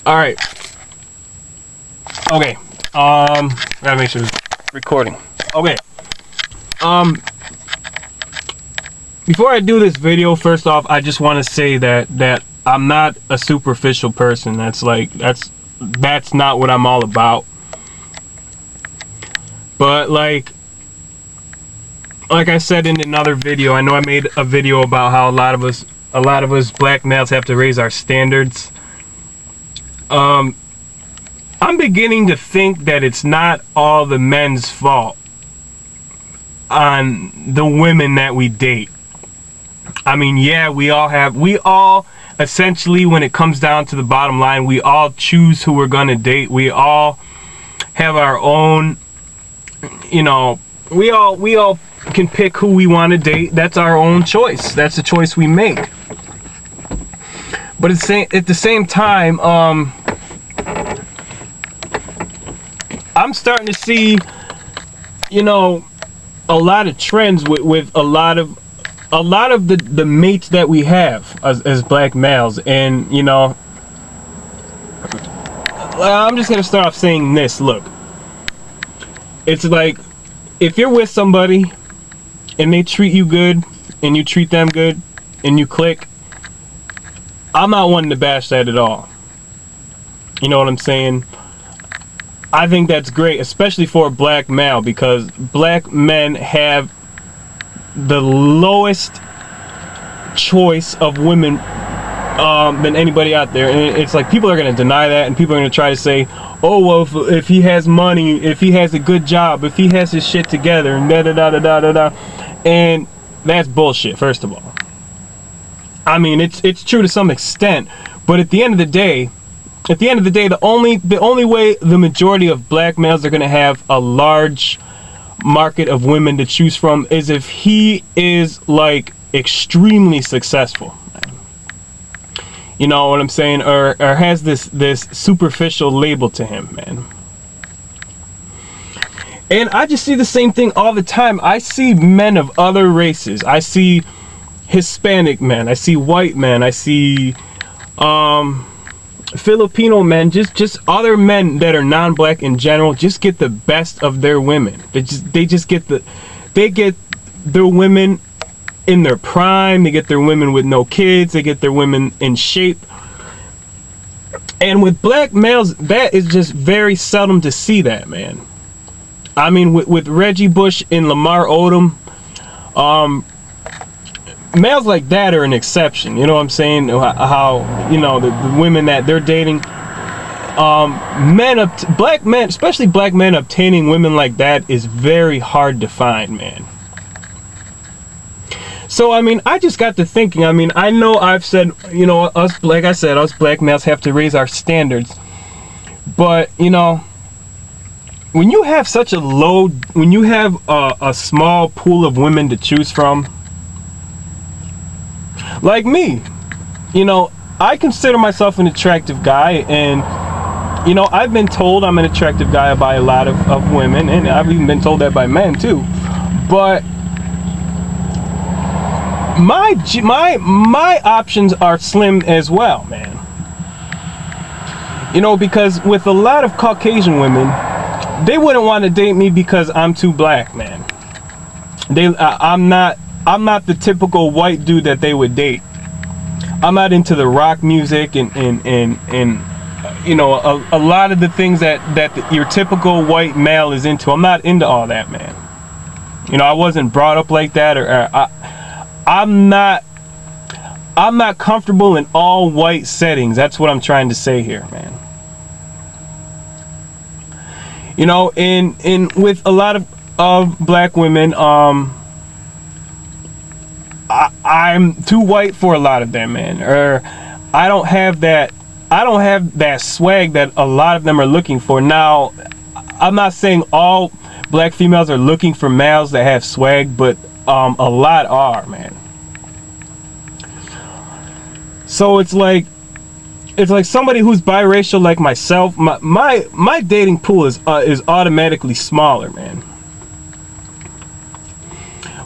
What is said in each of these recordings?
All right. Okay. Gotta make sure it's recording. Okay. Before I do this video, first off, I just want to say that I'm not a superficial person. That's not what I'm all about. But like I said in another video, I know I made a video about how a lot of us black males have to raise our standards. I'm beginning to think that it's not all the men's fault on the women that we date. I mean, yeah, we all essentially, when it comes down to the bottom line, we all choose who we're gonna date. We all have our own, you know, we all can pick who we want to date. That's our own choice. That's the choice we make. But at the same time, I'm starting to see, you know, a lot of trends with a lot of the mates that we have as black males. And you know, I'm just gonna start off saying this. Look, it's like, if you're with somebody and they treat you good and you treat them good and you click, I'm not wanting to bash that at all. You know what I'm saying? I think that's great, especially for a black male, because black men have the lowest choice of women than anybody out there. And it's like, people are going to deny that, and people are going to try to say, oh, well, if he has money, if he has a good job, if he has his shit together, and da-da-da-da-da-da-da. And that's bullshit, first of all. I mean, it's true to some extent, but at the end of the day, the only way the majority of black males are going to have a large market of women to choose from is if he is like extremely successful. You know what I'm saying? Or has this superficial label to him, man. And I just see the same thing all the time. I see men of other races. I see Hispanic men. I see white men. I see Filipino men. Just other men that are non-black in general just get the best of their women. They get their women in their prime. They get their women with no kids. They get their women in shape. And with black males, that is just very seldom to see that, man. I mean, with Reggie Bush and Lamar Odom, males like that are an exception. You know what I'm saying? How, you know, the women that they're dating, black men, especially black men, obtaining women like that is very hard to find, man. So, I mean, I just got to thinking. I mean, I know I've said, you know, like I said, us black males have to raise our standards. But, you know, when you have such a when you have a small pool of women to choose from, like me, you know, I consider myself an attractive guy, and, you know, I've been told I'm an attractive guy by a lot of women, and I've even been told that by men too. But my options are slim as well, man. You know, because with a lot of Caucasian women, they wouldn't want to date me because I'm too black, man. I'm not the typical white dude that they would date. I'm not into the rock music and you know, a lot of the things that your typical white male is into. I'm not into all that, man. You know, I wasn't brought up like that, or I'm not comfortable in all white settings. That's what I'm trying to say here, man. You know, in with a lot of black women, I'm too white for a lot of them, man. Or I don't have that swag that a lot of them are looking for. Now, I'm not saying all black females are looking for males that have swag, but a lot are, man. So it's like somebody who's biracial like myself, my dating pool is automatically smaller, man.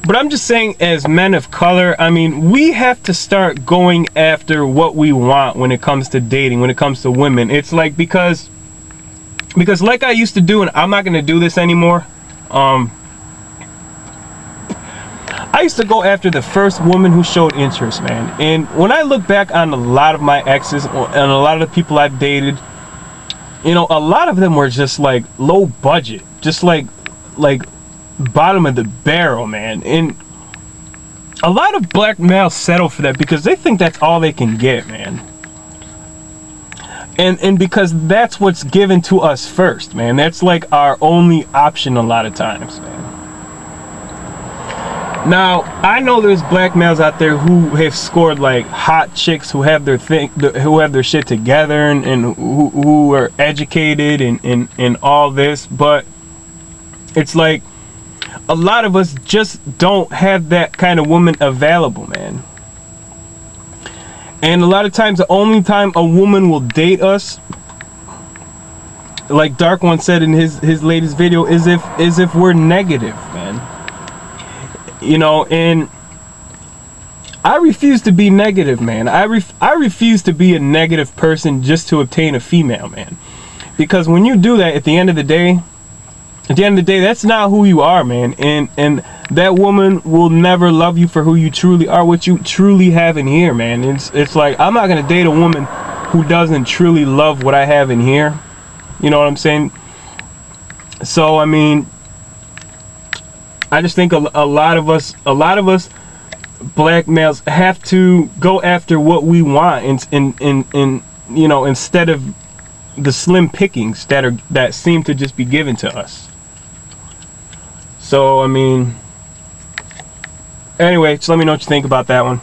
But I'm just saying, as men of color, I mean, we have to start going after what we want when it comes to dating, when it comes to women. It's like, because like I used to do, and I'm not going to do this anymore. I used to go after the first woman who showed interest, man. And when I look back on a lot of my exes and a lot of the people I've dated, you know, a lot of them were just like low budget, just like bottom of the barrel, man. And a lot of black males settle for that because they think that's all they can get, man. And because that's what's given to us first, man. That's like our only option a lot of times, man. Now, I know there's black males out there who have scored like hot chicks who have their who have their shit together and who are educated and all this, but it's like a lot of us just don't have that kind of woman available, man. And a lot of times, the only time a woman will date us, like Dark One said in his latest video, is if we're negative, man. You know, and I refuse to be negative, man. I refuse to be a negative person just to obtain a female, man. Because when you do that, at the end of the day, that's not who you are, man. And that woman will never love you for who you truly are, what you truly have in here, man. It's like, I'm not gonna date a woman who doesn't truly love what I have in here. You know what I'm saying? So I mean, I just think a lot of us black males have to go after what we want, and you know, instead of the slim pickings that seem to just be given to us. So I mean, anyway, just let me know what you think about that one.